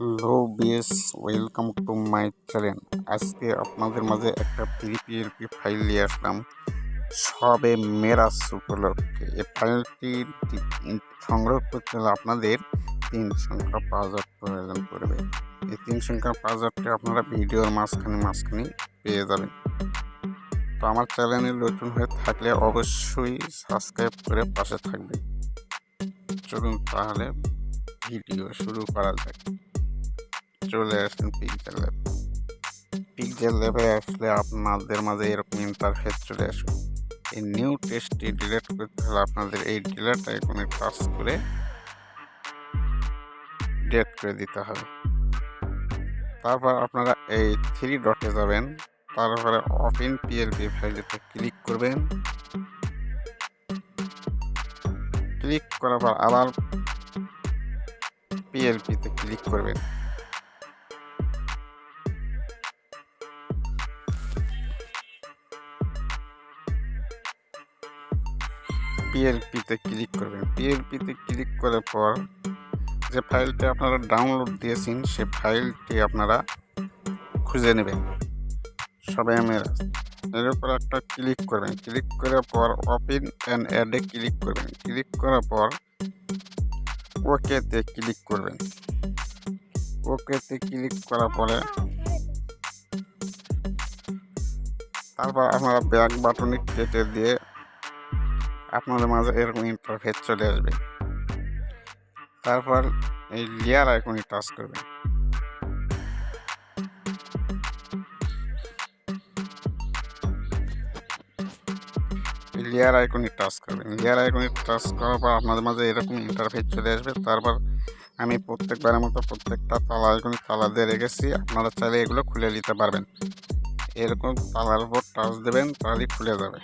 Hello BS, welcome to my channel. আজকে আপনাদের মাঝে একটা পিএলপি ফাইল নিয়ে আসলাম সবে মেরাজ উপলক্ষে। এই ফাইলটি সংগ্রহ করতে হলে আপনাদের 3 সংখ্যা পাসওয়ার্ড প্রয়োজন পড়বে। এই 3 সংখ্যা পাসওয়ার্ডটি আপনারা ভিডিওর মাঝখানে পেয়ে যাবেন। তো আমার চ্যানেলে নতুন হয়ে থাকলে অবশ্যই সাবস্ক্রাইব করে পাশে থাকবেন। চলুন তাহলে ভিডিও শুরু করা যাক। চলে আসেন পিক্সেল ল্যাবে আসলে আপনাদের মাঝে এরকম ইন্টারফেস চলে আসবে। এই নিউ টেক্সটটি ডিলিট করতে হলে আপনাদের এই ডিলিট আইকনে টাচ করে ডিলিট করে দিতে হবে। তারপর আপনারা এই 3 ডটে যাবেন, তারপরে ওপেন পিএলপি ফাইলটিতে ক্লিক করবেন। ক্লিক করার পর আবার পিএলপিতে ক্লিক করবেন। পিএলপিতে ক্লিক করার পর যে ফাইলটি আপনারা ডাউনলোড দিয়েছেন সে ফাইলটি আপনারা খুঁজে নেবেন। সবাই মেরাজ এর উপর একটা ক্লিক করবেন। ক্লিক করার পর ওপেন অ্যান্ড অ্যাডে ক্লিক করবেন। ক্লিক করার পর ওকেতে ক্লিক করবেন। ওকেতে ক্লিক করার পরে তারপর আপনারা ব্যাক বাটনে কেটে দিয়ে আপনাদের মাঝে এরকম ইন্টারফেস চলে আসবে। তারপর এই লেয়ার আইকনে টাচ করবেন। লেয়ার আইকনে টাচ করার পর আপনাদের মাঝে এরকম ইন্টারফেস চলে আসবে। তারপর আমি প্রত্যেকবারের মতো প্রত্যেকটা তালা আইকনে তালা দিয়ে রেখেছি, আপনারা চাইলে এগুলো খুলে নিতে পারবেন। এরকম তালার উপর টাচ দেবেন, তাহলেই খুলে যাবে।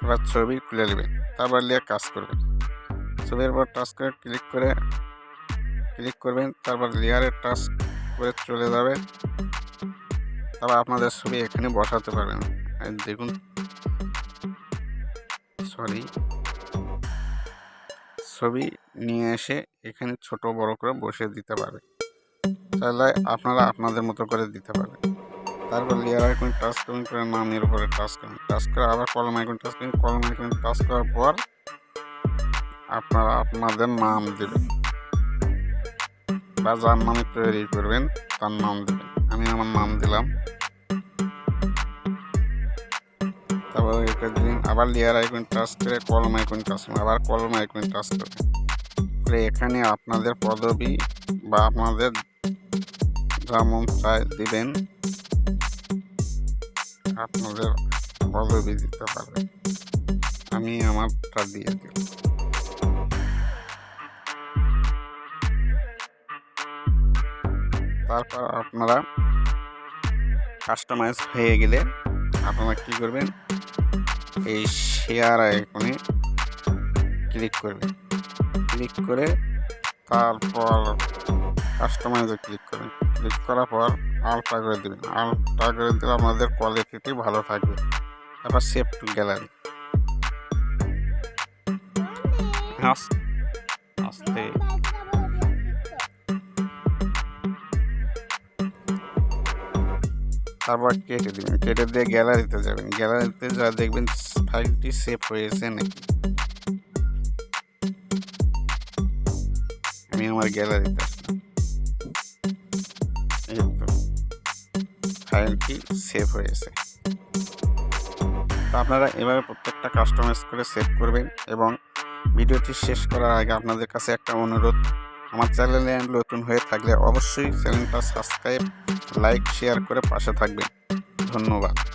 এবার ছবি খুলে নেবেন, তারপর নিয়ে কাজ করবেন। ছবির উপর টাচ করে ক্লিক করবেন, তারপর লেয়ারে টাচ করে চলে যাবে। তারপর আপনাদের ছবি এখানে বসাতে পারবেন। দেখুন, ছবি নিয়ে এসে এখানে ছোট বড় করে বসিয়ে দিতে পারবে। চাইলে আপনারা আপনাদের মতো করে দিতে পারবেন। তারপর লেয়ার আইকনে টাচ করে নামের উপরে টাচ করে আবার কলম আইকনে টাচ করার পর আপনারা আপনাদের নাম দেবেন বা যার নামে তৈরি করবেন তার নাম দেবেন। আমি আমার নাম দিলাম। তারপর আবার লেয়ার আইকনে টাচ করে কলম আইকনে টাচ করে এখানে আপনাদের পদবি বা আপনাদের যেমন চাই দিবেন, আপনাদের পদবি দিতে পারবেন। আমি আমারটা দিয়ে দিই। তারপর আপনারা কাস্টমাইজ হয়ে গেলে আপনারা কি করবেন, এই শেয়ার আইকনে ক্লিক করবেন। ক্লিক করে তারপর কাস্টমাইজে ক্লিক করার পর আলট্রা করে দেবেন। আলট্রা করে দিলে আমাদের কোয়ালিটি ভালো থাকবে। তারপর সেভ টু গ্যালারি আস্তে তারপর কেটে দেবেন। কেটে দিয়ে গ্যালারিতে যাবেন। গ্যালারিতে যা দেখবেন ফাইলটি সেভ হয়েছে নাকি। আমি আমার গ্যালারিতে আসলাম, এই তো ফাইলটি সেভ হয়েছে। তো আপনারা এভাবে প্রত্যেকটা কাস্টমাইজ করে সেভ করবেন। এবং ভিডিওটি শেষ করার আগে আপনাদের কাছে একটা অনুরোধ, আমার চ্যানেলে নতুন হয়ে থাকলে অবশ্যই চ্যানেলটা সাবস্ক্রাইব, লাইক, শেয়ার করে পাশে থাকবেন। ধন্যবাদ।